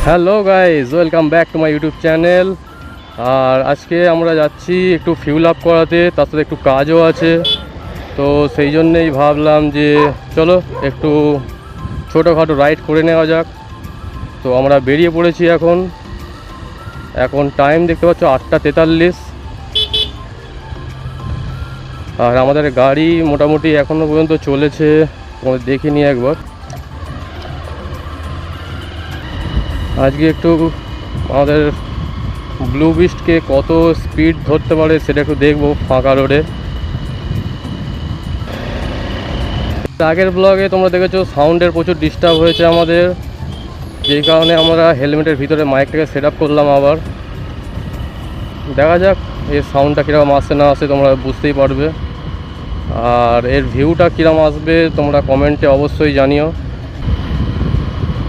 Hello guys, welcome back to my YouTube channel. আর আজকে আমরা যাচ্ছি একটু ফিউল আপ করাতে, তার সাথে একটু কাজও আছে। তো সেই জন্যেই ভাবলাম যে চলো একটু ছোটোখাটো রাইড করে নেওয়া যাক। তো আমরা বেরিয়ে পড়েছি এখন টাইম দেখতে পাচ্ছ 8:43। আর আমাদের গাড়ি মোটামুটি এখনও পর্যন্ত চলেছে, তোমাদের দেখিনি একবার। আজকে একটু আমাদের ব্লু বিস্টকে কত স্পিড ধরতে পারে সেটা একটু দেখবো ফাঁকা রোডে। আগের ব্লগে তোমরা দেখেছো সাউন্ডের প্রচুর ডিস্টার্ব হয়েছে আমাদের, যেই কারণে আমরা হেলমেটের ভিতরে মাইকটাকে সেট আপ করলাম। আবার দেখা যাক এর সাউন্ডটা কীরকম আসে না আসে, তোমরা বুঝতেই পারবে। আর এর ভিউটা কীরকম আসবে তোমরা কমেন্টে অবশ্যই জানিও।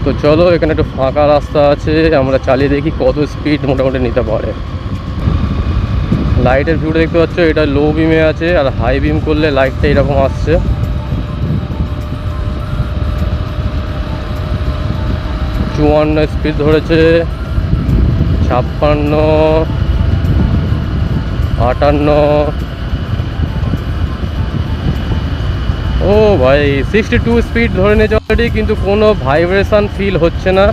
তো চলো, এখানে একটু ফাঁকা রাস্তা আছে, আমরা চালিয়ে দেখি কত স্পিড মোটামুটি নিতে পারে। লাইটের ভিউটা দেখতে পাচ্ছ, এটা লো বিমে আছে, আর হাই বিম করলে লাইটটা এরকম আসছে। চুয়ান্ন স্পিড ধরেছে, 56, 58। ও ভাই 62 স্পিড ধরে নিয়েছে অলরেডি, কিন্তু কোনো ভাইব্রেশন ফিল হচ্ছে না।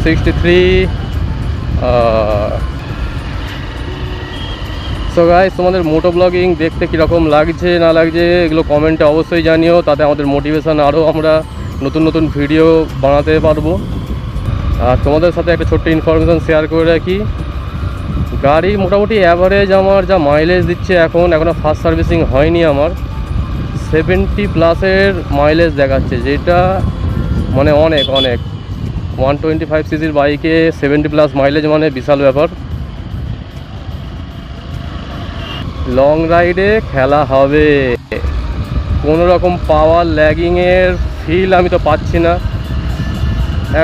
63। সো গাইস, তোমাদের মোটো ব্লগিং দেখতে কীরকম লাগছে না লাগছে এগুলো কমেন্টে অবশ্যই জানিও, তাতে আমাদের মোটিভেশান আরও আমরা নতুন নতুন ভিডিও বানাতে পারবো। আর তোমাদের সাথে একটা ছোট্ট ইনফরমেশান শেয়ার করে রাখি। গাড়ি মোটামুটি অ্যাভারেজ আমার যা মাইলেজ দিচ্ছে, এখনও ফার্স্ট সার্ভিসিং হয়নি আমার, 70+ মাইলেজ দেখাচ্ছে, যেটা মানে অনেক 125 সিসির বাইকে 70+ মাইলেজ মানে বিশাল ব্যাপার। লং রাইডে খেলা হবে, কোনো রকম পাওয়ার ল্যাগিংয়ের ফিল আমি তো পাচ্ছি না,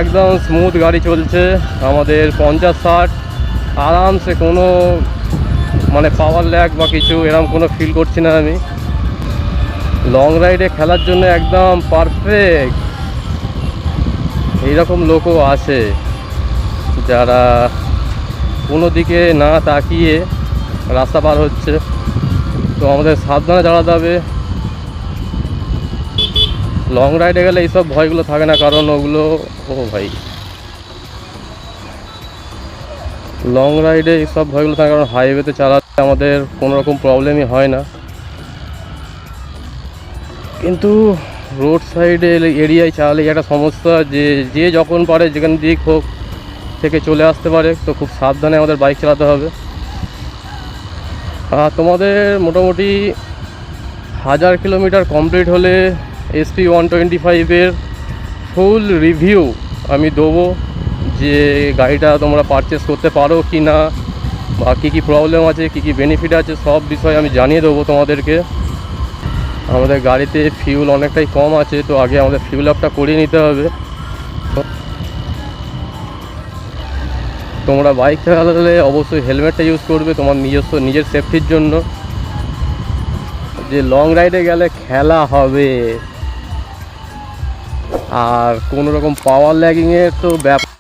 একদম স্মুথ গাড়ি চলছে আমাদের। 50-60 আরামসে, কোনো মানে পাওয়ার ল্যাগ বা কিছু এরকম কোনো ফিল করছি না আমি। লং রাইডে খেলার জন্য একদম পারফেক্ট। এইরকম লোকও আছে যারা কোনো দিকে না তাকিয়ে রাস্তা পার হচ্ছে, তো আমাদের সাবধানে দাঁড়াতে হবে। লং রাইডে গেলে এইসব ভয়গুলো থাকে না, কারণ ওগুলো ভাই লং রাইডে এইসব ভয়গুলো থাকে, কারণ হাইওয়েতে চালাতে আমাদের কোনো রকম প্রবলেমই হয় না। কিন্তু রোড সাইডে এরিয়ায় চালালে একটা সমস্যা, যে যখন পারে যেখান দিক হোক থেকে চলে আসতে পারে, তো খুব সাবধানে আমাদের বাইক চালাতে হবে। আর তোমাদের মোটামুটি 1000 কিলোমিটার কমপ্লিট হলে SP125-এর ফুল রিভিউ আমি দেবো, যে গাড়িটা তোমরা পারচেস করতে পারো কি না, বা কী কী প্রবলেম আছে, কী কী বেনিফিট আছে, সব বিষয় আমি জানিয়ে দেবো তোমাদেরকে। আমাদের গাড়িতে ফিউল অনেকটাই কম আছে, তো আগে আমাদের ফিউল আপটা করিয়ে নিতে হবে। তোমরা বাইক চালালে অবশ্যই হেলমেটটা ইউজ করবে তোমার নিজের সেফটির জন্য, যে লং রাইডে গেলে খেলা হবে। আর কোনো রকম পাওয়ার ল্যাগিংয়ের তো ব্যাপার